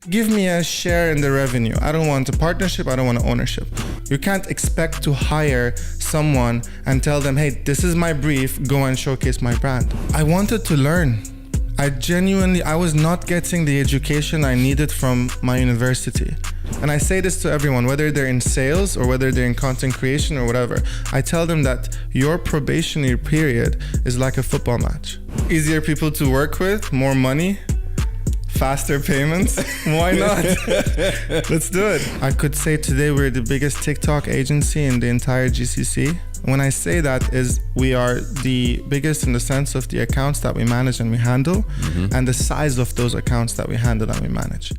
Give me a share in the revenue. I don't want a partnership. I don't want ownership. You can't expect to hire someone and tell them, hey, this is my brief, go and showcase my brand. I wanted to learn. I was not getting the education I needed from my university. And I say this to everyone, whether they're in sales or whether they're in content creation or whatever. I tell them that your probationary period is like a football match. Easier people to work with, more money, faster payments. Why not? Let's do it. I could say today we're the biggest TikTok agency in the entire GCC. When I say that is we are the biggest in the sense of the accounts that we manage and we handle, and the size of those accounts that we handle and we manage.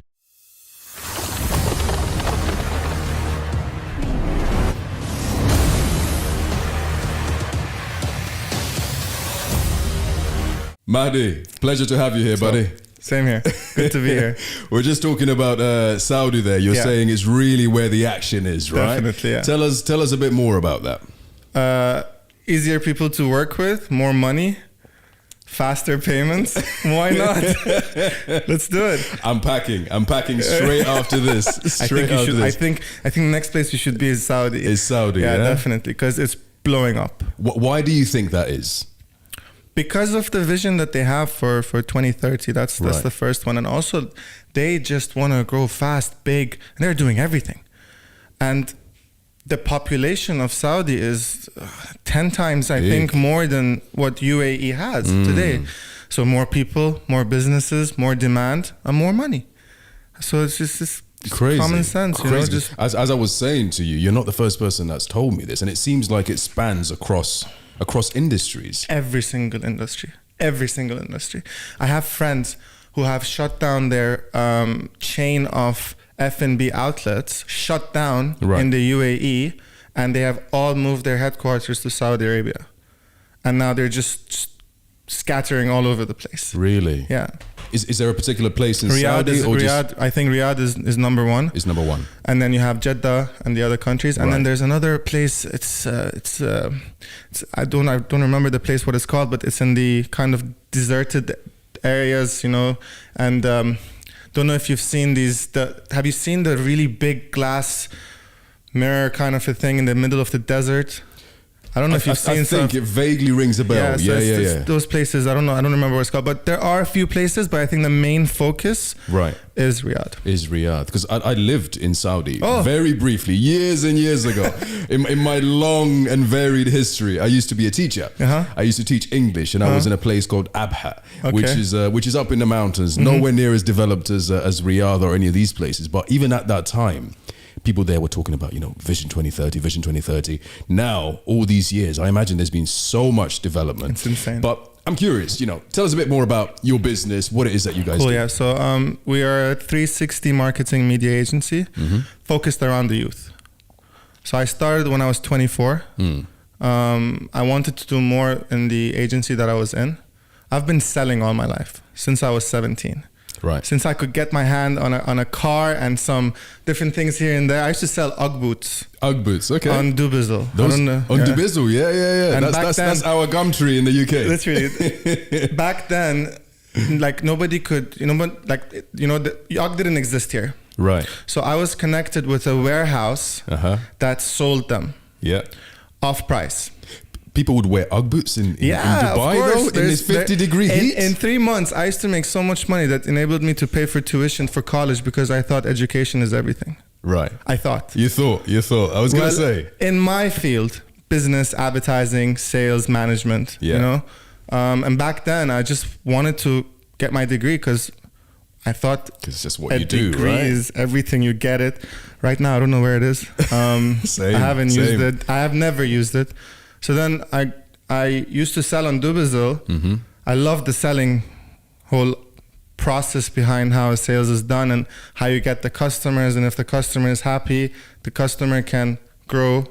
Mahdi, pleasure to have you here, buddy. Same here. Good to be here. We're just talking about Saudi there. You're saying it's really where the action is, right? Definitely, yeah. Tell us a bit more about that. Easier people to work with, more money, faster payments. Why not? Let's do it. I'm packing straight after this. I think the next place we should be is Saudi. Is Saudi, yeah? Definitely, because it's blowing up. Why do you think that is? Because of the vision that they have for 2030. That's Right. the first one. And also, they just want to grow fast, big, and they're doing everything. And the population of Saudi is 10 times, I think, more than what UAE has today. So more people, more businesses, more demand, and more money. So it's just this Crazy. common sense. Crazy. You know, just As I was saying to you, you're not the first person that's told me this, and it seems like it spans across industries. every single industry. I have friends who have shut down their chain of F&B outlets, shut down in the UAE, and they have all moved their headquarters to Saudi Arabia. And now they're just scattering all over the place. Really? Yeah. Is there a particular place in Saudi? I think Riyadh is number one. Is number one. And then you have Jeddah and the other countries, and then there's another place. It's I don't remember the place what it's called, but it's in the kind of deserted areas, you know. And don't know if you've seen have you seen the really big glass mirror kind of a thing in the middle of the desert? I don't know if you've seen. I think it vaguely rings a bell. Yeah. Those places, I don't know. I don't remember what it's called, but there are a few places. But I think the main focus is Riyadh. Because I lived in Saudi very briefly, years and years ago. in my long and varied history, I used to be a teacher. I used to teach English, and I was in a place called Abha, which is up in the mountains, nowhere near as developed as Riyadh or any of these places. But even at that time, people there were talking about, Vision 2030. Now, all these years, I imagine there's been so much development. It's insane. But I'm curious, tell us a bit more about your business, what it is that you guys do. Yeah. So we are a 360 marketing media agency focused around the youth. So I started when I was 24. I wanted to do more in the agency that I was in. I've been selling all my life since I was 17. Right. Since I could get my hand on a car and some different things here and there, I used to sell Ugg boots. Ugg boots, okay. On Dubizzle. Dubizzle, yeah. And that's our gum tree in the UK. Literally. Back then, like nobody could, Ugg didn't exist here. Right. So I was connected with a warehouse that sold them. Yeah. Off price. People would wear Ugg boots in Dubai, though, in this 50-degree heat? In 3 months, I used to make so much money that enabled me to pay for tuition for college because I thought education is everything. Right. I thought. You thought. I was going to say. In my field, business, advertising, sales, management, and back then, I just wanted to get my degree because I thought it's just what you do, degree right? is everything. You get it. Right now, I don't know where it is. Same, I haven't used it. I have never used it. So then I used to sell on Dubizzle. I love the selling whole process behind how sales is done and how you get the customers. And if the customer is happy, the customer can grow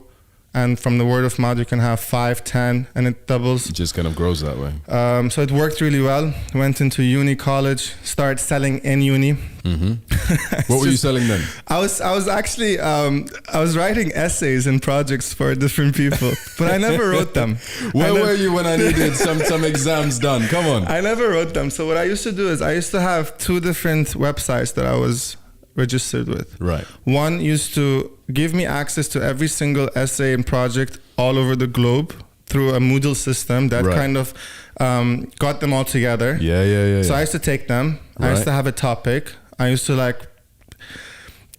And from the word of mouth, you can have 5, 10, and it doubles. It just kind of grows that way. So it worked really well. Went into uni, college, started selling in uni. What were you selling then? I was actually I was writing essays and projects for different people, but I never wrote them. Where were you when I needed some exams done? Come on. I never wrote them. So what I used to do is I used to have 2 different websites that I was registered with. Right. One used to give me access to every single essay and project all over the globe through a Moodle system that kind of got them all together. Yeah. So I used to take them. I used to have a topic. I used to like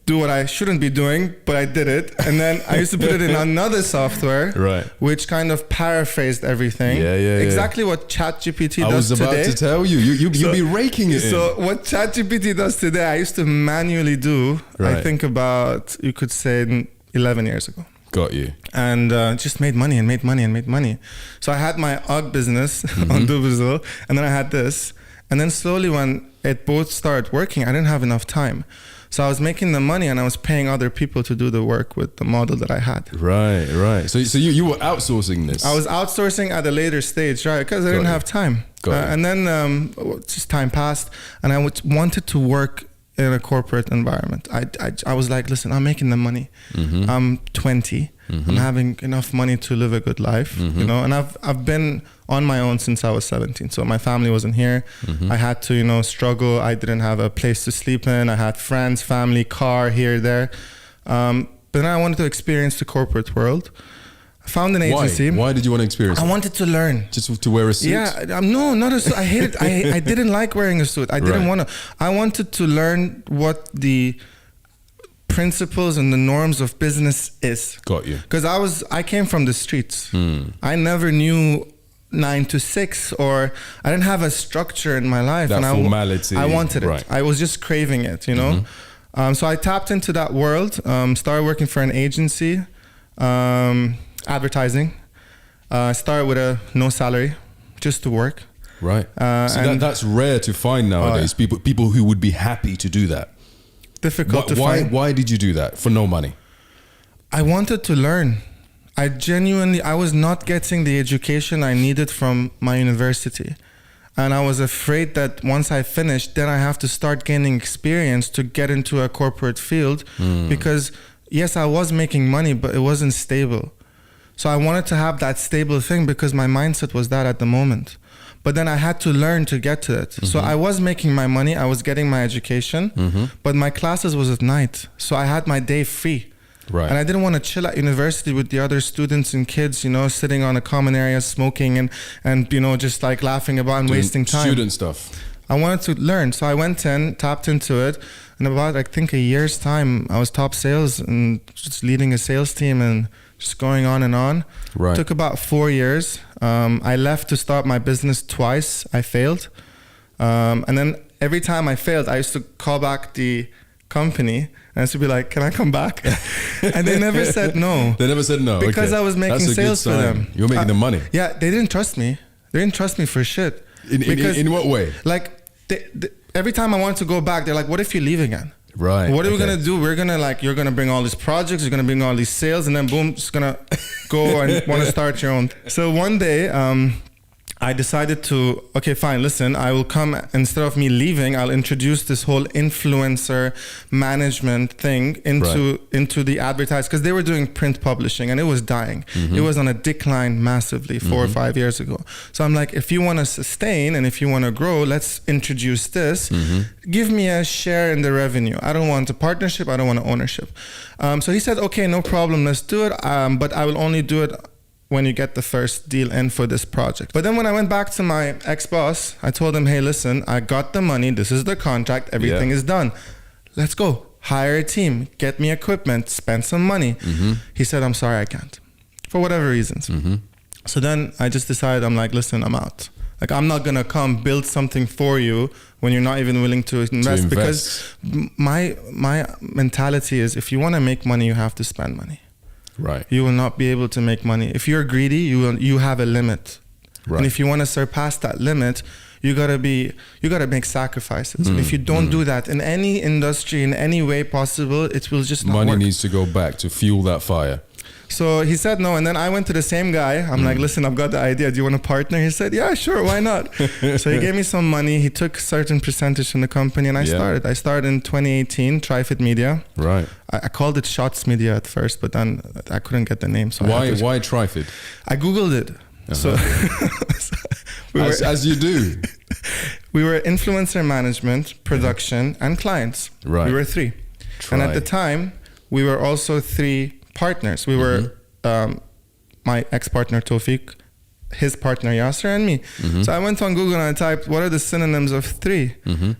do what I shouldn't be doing, but I did it. And then I used to put it in another software, which kind of paraphrased everything. Exactly what ChatGPT does today. I was about to tell you. You'd be raking it in. So what ChatGPT does today, I used to manually do, I think about, you could say 11 years ago. Got you. And just made money and made money and made money. So I had my UGG business on Duberzil, and then I had this. And then slowly when it both started working, I didn't have enough time. So I was making the money and I was paying other people to do the work with the model that I had. Right. So you were outsourcing this? I was outsourcing at a later stage, right? Because I didn't have time. And then just time passed and I wanted to work in a corporate environment. I was like, listen, I'm making the money. I'm 20. I'm having enough money to live a good life, you know, and I've been on my own since I was 17. So my family wasn't here. I had to, you know, struggle. I didn't have a place to sleep in. I had friends, family, car here, there. But then I wanted to experience the corporate world. I found an agency. Why did you want to experience it? I wanted to learn. Just to wear a suit? Yeah, no, not a suit. I hated I didn't like wearing a suit. I didn't want to. I wanted to learn what the principles and the norms of business is. Got you. Because I came from the streets. I never knew 9 to 6, or I didn't have a structure in my life. That formality. I wanted it. I was just craving it, you know. So I tapped into that world. Started working for an agency, advertising. Started with no salary, just to work. Right. So that's rare to find nowadays. People who would be happy to do that. Difficult to find. Why did you do that for no money? I wanted to learn. I was not getting the education I needed from my university. And I was afraid that once I finished, then I have to start gaining experience to get into a corporate field. Because yes, I was making money, but it wasn't stable. So I wanted to have that stable thing because my mindset was that at the moment. But then I had to learn to get to it. So I was making my money, I was getting my education, but my classes was at night. So I had my day free. Right. And I didn't want to chill at university with the other students and kids, you know, sitting on a common area, smoking and you know, just like laughing about and wasting time. Student stuff. I wanted to learn. So I went in, tapped into it. In about, I think, a year's time, I was top sales and just leading a sales team and just going on and on. Right. Took about 4 years. I left to start my business twice. I failed. And then every time I failed, I used to call back the company and I used to be like, can I come back? And they never said no. They never said no. Because I was making sales for them. You were making the money. Yeah, they didn't trust me. They didn't trust me for shit. In what way? Like, every time I wanted to go back, they're like, what if you leave again? Right. What are we going to do? We're going to you're going to bring all these projects, you're going to bring all these sales, and then boom, just going to go and want to start your own. So one day, I decided to, okay, fine, listen, I will come, instead of me leaving, I'll introduce this whole influencer management thing into the advertise, because they were doing print publishing and it was dying. It was on a decline massively 4 or 5 years ago. So I'm like, if you want to sustain and if you want to grow, let's introduce this. Give me a share in the revenue. I don't want a partnership. I don't want an ownership. So he said, okay, no problem, let's do it. But I will only do it when you get the first deal in for this project. But then when I went back to my ex-boss, I told him, hey, listen, I got the money. This is the contract. Everything is done. Let's go. Hire a team. Get me equipment. Spend some money. He said, I'm sorry, I can't. For whatever reasons. So then I just decided, I'm like, listen, I'm out. Like, I'm not going to come build something for you when you're not even willing to invest. Because my mentality is, if you want to make money, you have to spend money. Right. You will not be able to make money. If you're greedy, you have a limit. Right. And if you want to surpass that limit, you gotta make sacrifices. And if you don't do that in any industry, in any way possible, it will just not Money work. needs to go back to fuel that fire. So he said no, and then I went to the same guy. I'm like, listen, I've got the idea. Do you want to partner? He said, yeah, sure, why not? So he gave me some money. He took a certain percentage from the company, and I started. I started in 2018, TriFit Media. Right. I called it Shots Media at first, but then I couldn't get the name. So why TriFit? I Googled it. So, as you do. We were influencer management, production, and clients. Right. We were 3. And at the time, we were also 3 partners. We were my ex-partner Tawfiq, his partner Yasser, and me. So I went on Google and I typed, what are the synonyms of 3?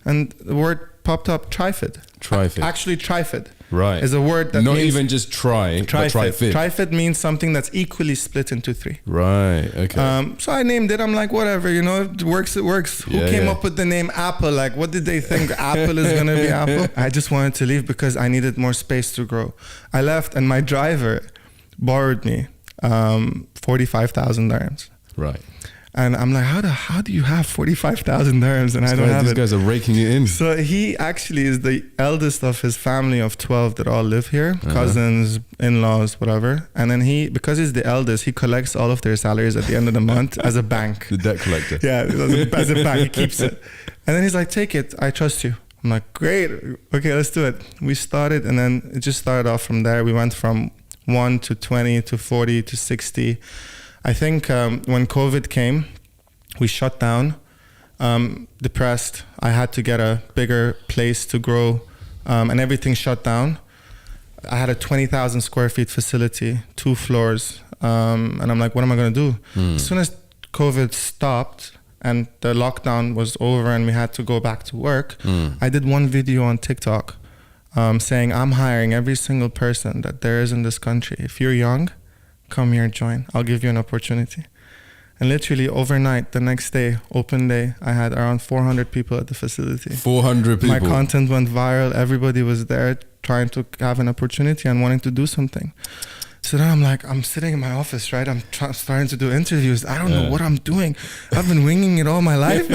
And the word popped up, TriFit. TriFit. Actually, TriFit. Right. Is a word that not means even just but TriFit. TriFit means something that's equally split into 3. Right. Okay. So I named it. I'm like, whatever, you know, it works. It works. Who came up with the name Apple? Like, what did they think? Apple is gonna be Apple? I just wanted to leave because I needed more space to grow. I left, and my driver borrowed me 45,000 dirhams. Right. And I'm like, how do you have 45,000 dirhams and I don't have it? These guys are raking it in. So he actually is the eldest of his family of 12 that all live here, cousins, in-laws, whatever. And then because he's the eldest, he collects all of their salaries at the end of the month as a bank. The debt collector. Yeah, as a bank, he keeps it. And then he's like, take it, I trust you. I'm like, great, okay, let's do it. We started, and then it just started off from there. We went from 1 to 20 to 40 to 60. I think when COVID came, we shut down, depressed. I had to get a bigger place to grow, and everything shut down. I had a 20,000 square feet facility, 2 floors, and I'm like, what am I going to do? As soon as COVID stopped and the lockdown was over and we had to go back to work, I did one video on TikTok saying, I'm hiring every single person that there is in this country. If you're young, come here and join. I'll give you an opportunity. And literally overnight, the next day, open day, I had around 400 people at the facility. 400 people. My content went viral. Everybody was there trying to have an opportunity and wanting to do something. So then I'm like, I'm sitting in my office, right? I'm starting to do interviews. I don't know what I'm doing. I've been winging it all my life.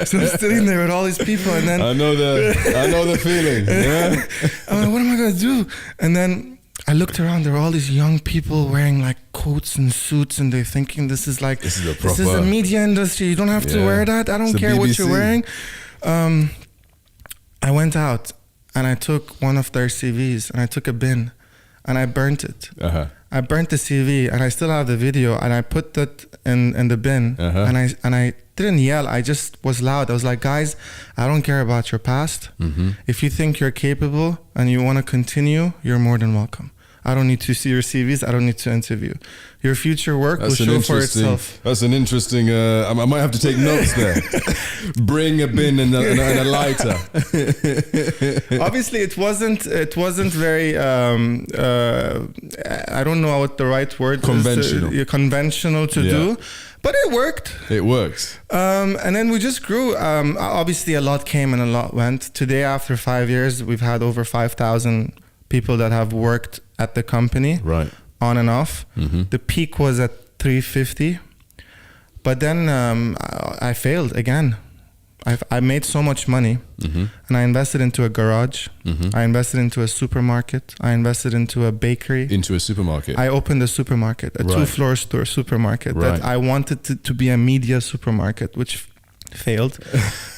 So I'm sitting there with all these people, and then I know the feeling. Yeah. I'm like, what am I gonna do? And then I looked around. There were all these young people wearing like coats and suits, and they're thinking this is a media industry. You don't have to wear that. I don't care what you're wearing. I went out and I took one of their CVs and I took a bin and I burnt it. I burnt the CV and I still have the video, and I put that in the bin, and I didn't yell. I just was loud. I was like, guys, I don't care about your past. If you think you're capable and you want to continue, you're more than welcome. I don't need to see your CVs. I don't need to interview. Your future work will show for itself. That's an interesting. I might have to take notes there. Bring a bin and a lighter. Obviously, it wasn't very. I don't know what the right word conventional. is. Conventional to do. But it worked. It works. And then we just grew. Obviously, a lot came and a lot went. Today, after 5 years, we've had over 5,000 people that have worked at the company, right, on and off. The peak was at 350, but then I failed again. I made so much money, and I invested into a garage. I invested into a supermarket. I invested into a bakery. Into a supermarket. I opened a supermarket, a 2-floor store supermarket that I wanted to be a media supermarket, which failed.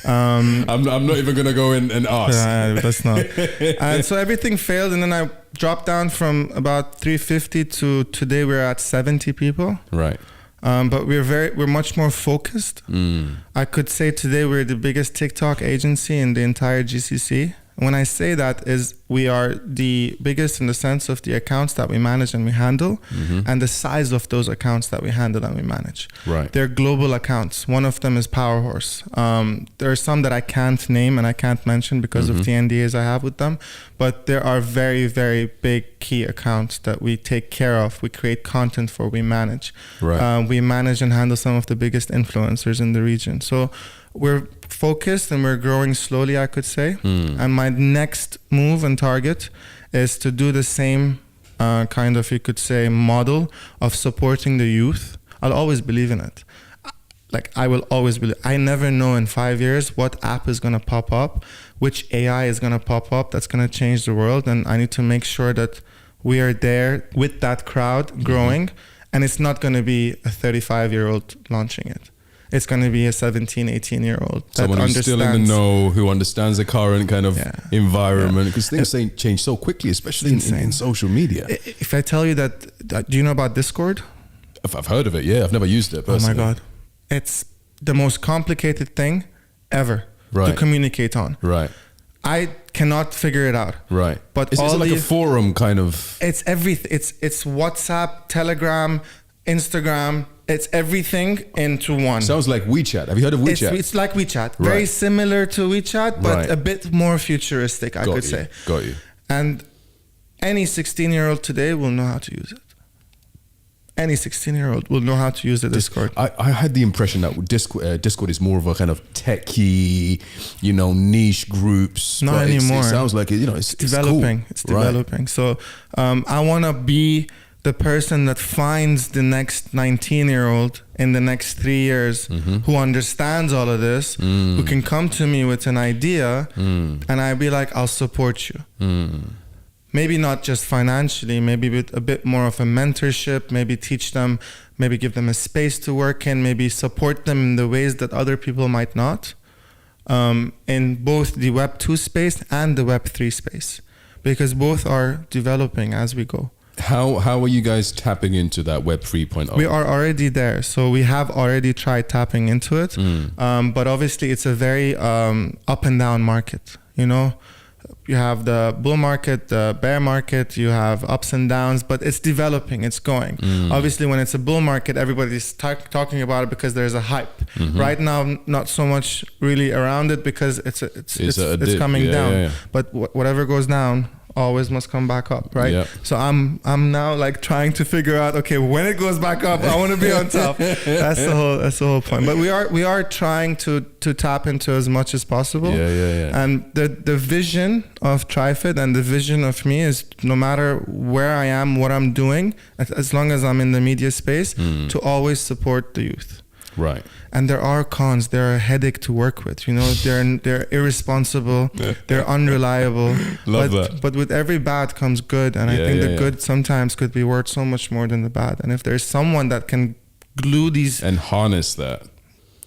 I'm not even gonna go in and ask. That's not. And so everything failed, and then I dropped down from about 350 to today we're at 70 people. Right. But we're much more focused. I could say today we're the biggest TikTok agency in the entire GCC. When I say that is we are the biggest in the sense of the accounts that we manage and we handle, and the size of those accounts that we handle and we manage. Right. They're global accounts. One of them is Powerhorse. There are some that I can't name and I can't mention because of the NDAs I have with them, but there are very, very big key accounts that we take care of, we create content for, we manage. Right. We manage and handle some of the biggest influencers in the region. So we're focused and we're growing slowly, I could say. And my next move and target is to do the same kind of, you could say, model of supporting the youth. I'll always believe in it. Like, I will always believe. I never know in 5 years what app is going to pop up, which AI is going to pop up that's going to change the world. And I need to make sure that we are there with that crowd growing, and it's not going to be a 35-year-old launching it. It's going to be a 17, 18-year-old. Someone who's still in the know, who understands the current kind of environment, because things change so quickly, especially in social media. If I tell you that, do you know about Discord? I've heard of it, yeah. I've never used it personally. Oh my God. It's the most complicated thing ever to communicate on. Right. I cannot figure it out. Right. But is it like a forum kind of? It's everything. It's WhatsApp, Telegram, Instagram. It's everything into one. Sounds like WeChat. Have you heard of WeChat? It's like WeChat. Very similar to WeChat, but a bit more futuristic, I could say. Got you. And any 16-year-old today will know how to use it. Any 16-year-old will know how to use the Discord. I had the impression that Discord is more of a kind of techie, niche groups. Not anymore. It sounds like it's developing. Cool. It's developing. So I want to be the person that finds the next 19-year-old in the next 3 years who understands all of this, who can come to me with an idea, and I'd be like, I'll support you. Maybe not just financially, maybe with a bit more of a mentorship, maybe teach them, maybe give them a space to work in, maybe support them in the ways that other people might not, in both the Web 2 space and the Web 3 space, because both are developing as we go. How are you guys tapping into that Web 3.0? We are already there. So we have already tried tapping into it. But obviously it's a very up and down market. You have the bull market, the bear market, you have ups and downs, but it's developing, it's going. Obviously when it's a bull market, everybody's talking about it because there's a hype. Right now, not so much really around it because it's coming down. But whatever goes down always must come back up, right? So I'm now like trying to figure out, okay, when it goes back up, I want to be on top. That's the whole point. But we are trying to tap into as much as possible. And the vision of TriFit and the vision of me is, no matter where I am, what I'm doing, as long as I'm in the media space, to always support the youth. Right. And there are cons. They're a headache to work with. They're irresponsible. They're unreliable. But with every bad comes good. And I think the good sometimes could be worth so much more than the bad. And if there's someone that can glue these and harness that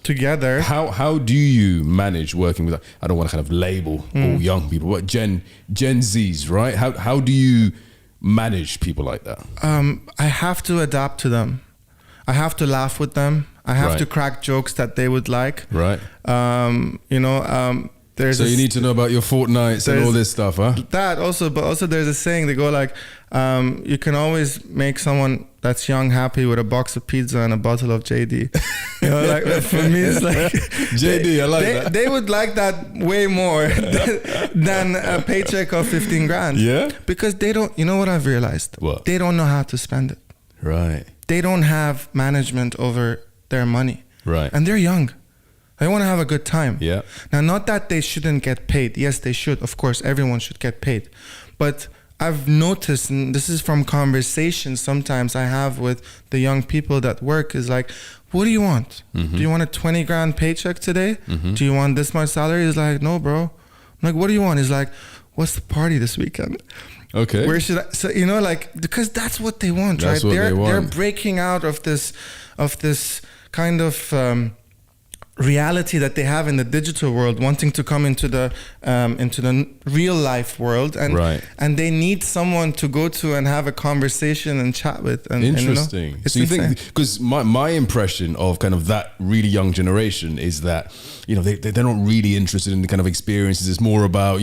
together. How do you manage working with, I don't want to kind of label all young people, but Gen Zs, right? How do you manage people like that? I have to adapt to them. I have to laugh with them. I have to crack jokes that they would like. Right. There's so you need to know about your Fortnites and all this stuff, huh? That also, but also there's a saying, they go like, you can always make someone that's young happy with a box of pizza and a bottle of JD. Like for me, it's like JD. I like that. They would like that way more than a paycheck of 15 grand. Yeah. Because they don't. You know what I've realized? What? They don't know how to spend it. Right. They don't have management over their money. Right. And they're young. They want to have a good time. Yeah. Now, not that they shouldn't get paid. Yes, they should. Of course, everyone should get paid. But I've noticed, and this is from conversations sometimes I have with the young people that work, is like, what do you want? Do you want a 20 grand paycheck today? Do you want this much salary? He's like, no, bro. I'm like, what do you want? He's like, what's the party this weekend? Okay. Where should I? So, because that's what they want, that's right? What they want. They're breaking out of this kind of reality that they have in the digital world, wanting to come into the real life world, and they need someone to go to and have a conversation and chat with. Interesting. It's so you insane. think, because my impression of kind of that really young generation is that they're not really interested in the kind of experiences. It's more about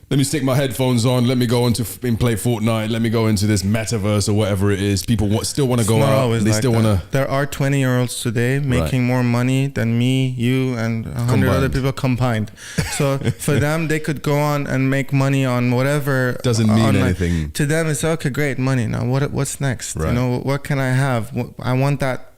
let me stick my headphones on. Let me go and play Fortnite. Let me go into this metaverse or whatever it is. People still want to go out. They still want to. There are 20-year-olds today making more money than me, you, and 100 other people combined. So for them, they could go on and make money on whatever. Doesn't mean anything. To them, it's okay, great, money. Now what's next? Right. What can I have? I want that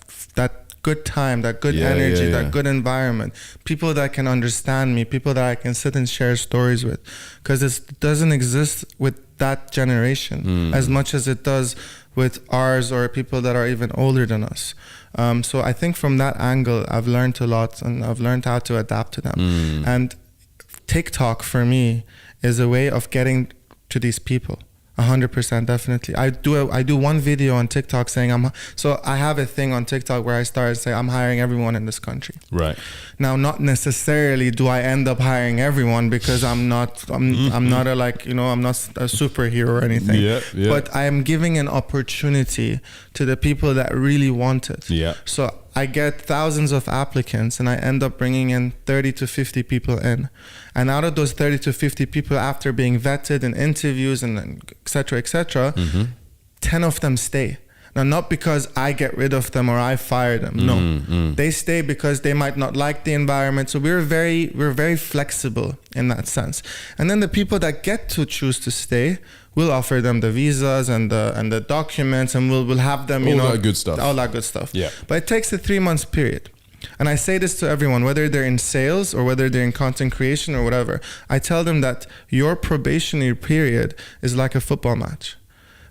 good time, that good energy, that good environment, people that can understand me, people that I can sit and share stories with, because it doesn't exist with that generation as much as it does with ours or people that are even older than us. So I think from that angle, I've learned a lot, and I've learned how to adapt to them. And TikTok for me is a way of getting to these people. 100%, definitely. I do one video on TikTok saying so I have a thing on TikTok where I started saying I'm hiring everyone in this country. Right. Now, not necessarily do I end up hiring everyone, because I'm not a I'm not a superhero or anything. Yeah. But I am giving an opportunity to the people that really want it. Yeah. So I get thousands of applicants and I end up bringing in 30 to 50 people in. And out of those 30 to 50 people, after being vetted in interviews and et cetera, 10 of them stay. Now, not because I get rid of them or I fire them. No, they stay because they might not like the environment. So we're very flexible in that sense. And then the people that get to choose to stay, we'll offer them the visas and the documents, and we'll have them, all that good stuff. All that good stuff. Yeah. But it takes a 3 month period. And I say this to everyone, whether they're in sales or whether they're in content creation or whatever. I tell them that your probationary period is like a football match.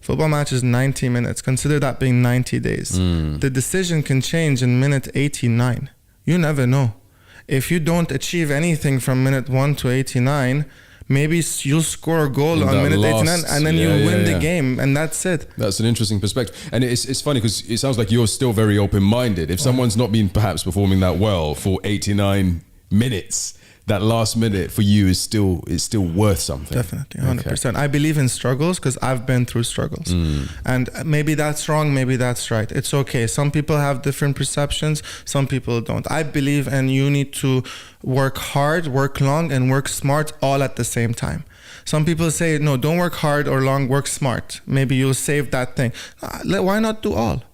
Football match is 90 minutes. Consider that being 90 days. The decision can change in minute 89. You never know. If you don't achieve anything from minute 1 to 89, maybe you'll score a goal on minute 89 and then you win the game, and that's it. That's an interesting perspective. And it's funny because it sounds like you're still very open-minded. If someone's not been perhaps performing that well for 89 minutes, that last minute for you is still worth something. Definitely, 100%. Okay. I believe in struggles because I've been through struggles. And maybe that's wrong, maybe that's right. It's okay. Some people have different perceptions, some people don't. I believe and you need to work hard, work long, and work smart all at the same time. Some people say, no, don't work hard or long, work smart. Maybe you'll save that thing. Why not do all?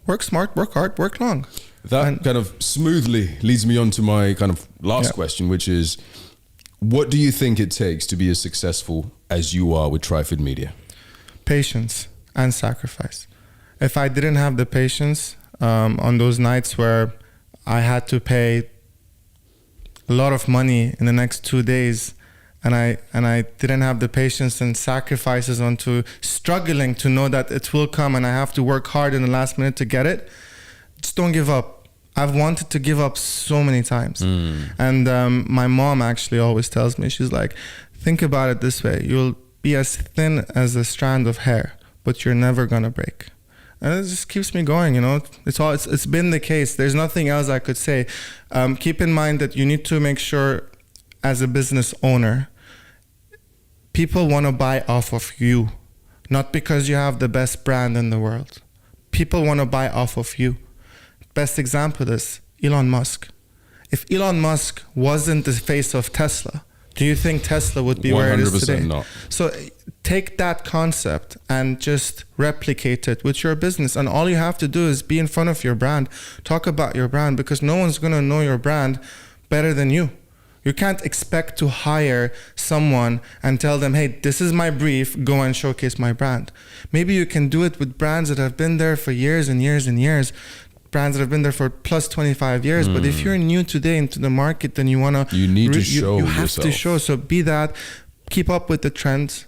Work smart, work hard, work long. That kind of smoothly leads me on to my kind of last question, which is, what do you think it takes to be as successful as you are with Tryford Media? Patience and sacrifice. If I didn't have the patience on those nights where I had to pay a lot of money in the next 2 days, and I didn't have the patience and sacrifices onto struggling to know that it will come and I have to work hard in the last minute to get it, just don't give up. I've wanted to give up so many times. And my mom actually always tells me, she's like, think about it this way. You'll be as thin as a strand of hair, but you're never gonna break. And it just keeps me going, It's been the case. There's nothing else I could say. Keep in mind that you need to make sure, as a business owner, people want to buy off of you, not because you have the best brand in the world. People want to buy off of you. Best example is Elon Musk. If Elon Musk wasn't the face of Tesla, do you think Tesla would be where it is today? 100% not. So take that concept and just replicate it with your business. And all you have to do is be in front of your brand. Talk about your brand, because no one's going to know your brand better than you. You can't expect to hire someone and tell them, hey, this is my brief, go and showcase my brand. Maybe you can do it with brands that have been there for years and years and years. Brands that have been there for plus 25 years. But if you're new today into the market, then you need to show you have yourself. to show. So be that, keep up with the trends.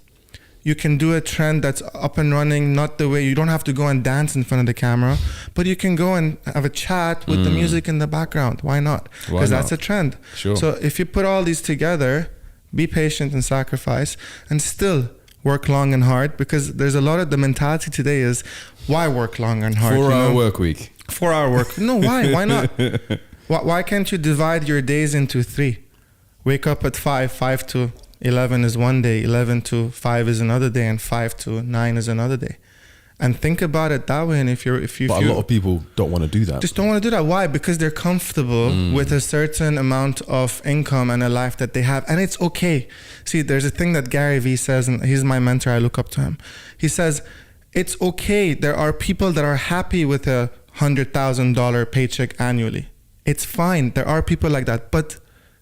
You can do a trend that's up and running, not the way, you don't have to go and dance in front of the camera, but you can go and have a chat with the music in the background. Why not? Because that's a trend. Sure. So if you put all these together, be patient and sacrifice, and still work long and hard, because there's a lot of the mentality today is, why work long and hard? 4-hour work week. 4-hour work. No, why? Why not? Why can't you divide your days into 3? Wake up at 5 to 11 is one day, 11 to 5 is another day, and 5 to 9 is another day. And think about it that way. And if a lot of people don't want to do that. Just don't want to do that. Why? Because they're comfortable with a certain amount of income and a life that they have, and it's okay. See, there's a thing that Gary Vee says, and he's my mentor. I look up to him. He says, it's okay. There are people that are happy with a $100,000 paycheck annually. It's fine. There are people like that, but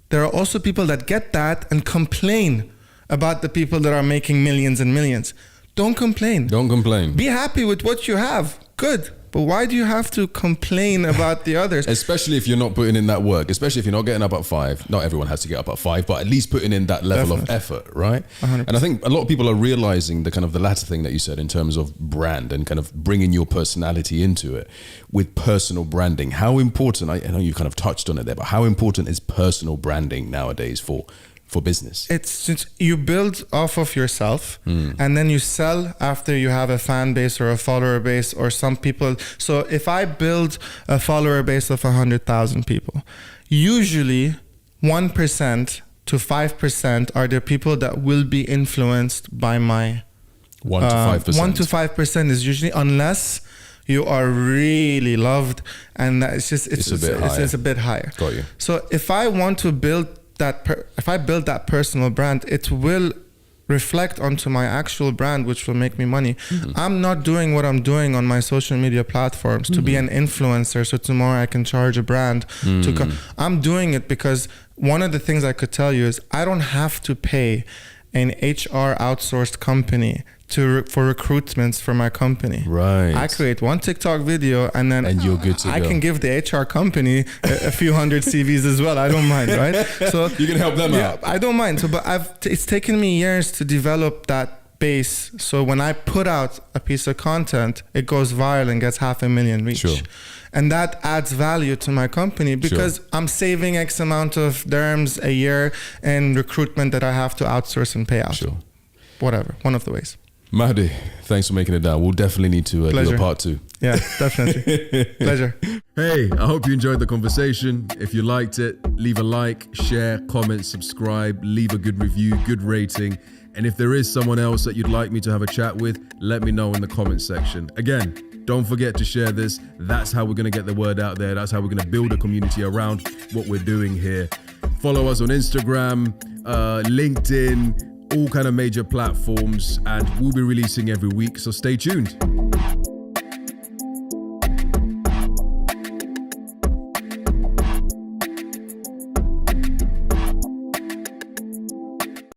there are also people that get that and complain about the people that are making millions and millions. Don't complain. Don't complain. Be happy with what you have. Good. But why do you have to complain about the others? Especially if you're not putting in that work, especially if you're not getting up at 5. Not everyone has to get up at 5, but at least putting in that level of effort, right? 100%. And I think a lot of people are realizing the kind of the latter thing that you said in terms of brand and kind of bringing your personality into it with personal branding. How important, I know you kind of touched on it there, but how important is personal branding nowadays for for business? It's just, you build off of yourself and then you sell after you have a fan base or a follower base or some people. So if I build a follower base of 100,000 people, usually 1% to 5% are the people that will be influenced by my 1 to 5%. 1 to 5% is usually, unless you are really loved, and it's a bit higher. Got you. So if I want to build if I build that personal brand, it will reflect onto my actual brand, which will make me money. I'm not doing what I'm doing on my social media platforms to be an influencer, so tomorrow I can charge a brand to I'm doing it because one of the things I could tell you is I don't have to pay an HR outsourced company for recruitments for my company. Right. I create one TikTok video and you're good to I go. can give the HR company a few hundred CVs as well. I don't mind, right? So you can help them out. I don't mind. So, but it's taken me years to develop that base. So when I put out a piece of content, it goes viral and gets 500,000 reach. Sure. And that adds value to my company because I'm saving X amount of dirhams a year in recruitment that I have to outsource and pay out. Sure. Whatever, one of the ways. Mahdi, thanks for making it down. We'll definitely need to do a part 2. Yeah, definitely. Pleasure. Hey, I hope you enjoyed the conversation. If you liked it, leave a like, share, comment, subscribe, leave a good review, good rating. And if there is someone else that you'd like me to have a chat with, let me know in the comment section. Again, don't forget to share this. That's how we're going to get the word out there. That's how we're going to build a community around what we're doing here. Follow us on Instagram, LinkedIn, all kind of major platforms, and we'll be releasing every week. So stay tuned.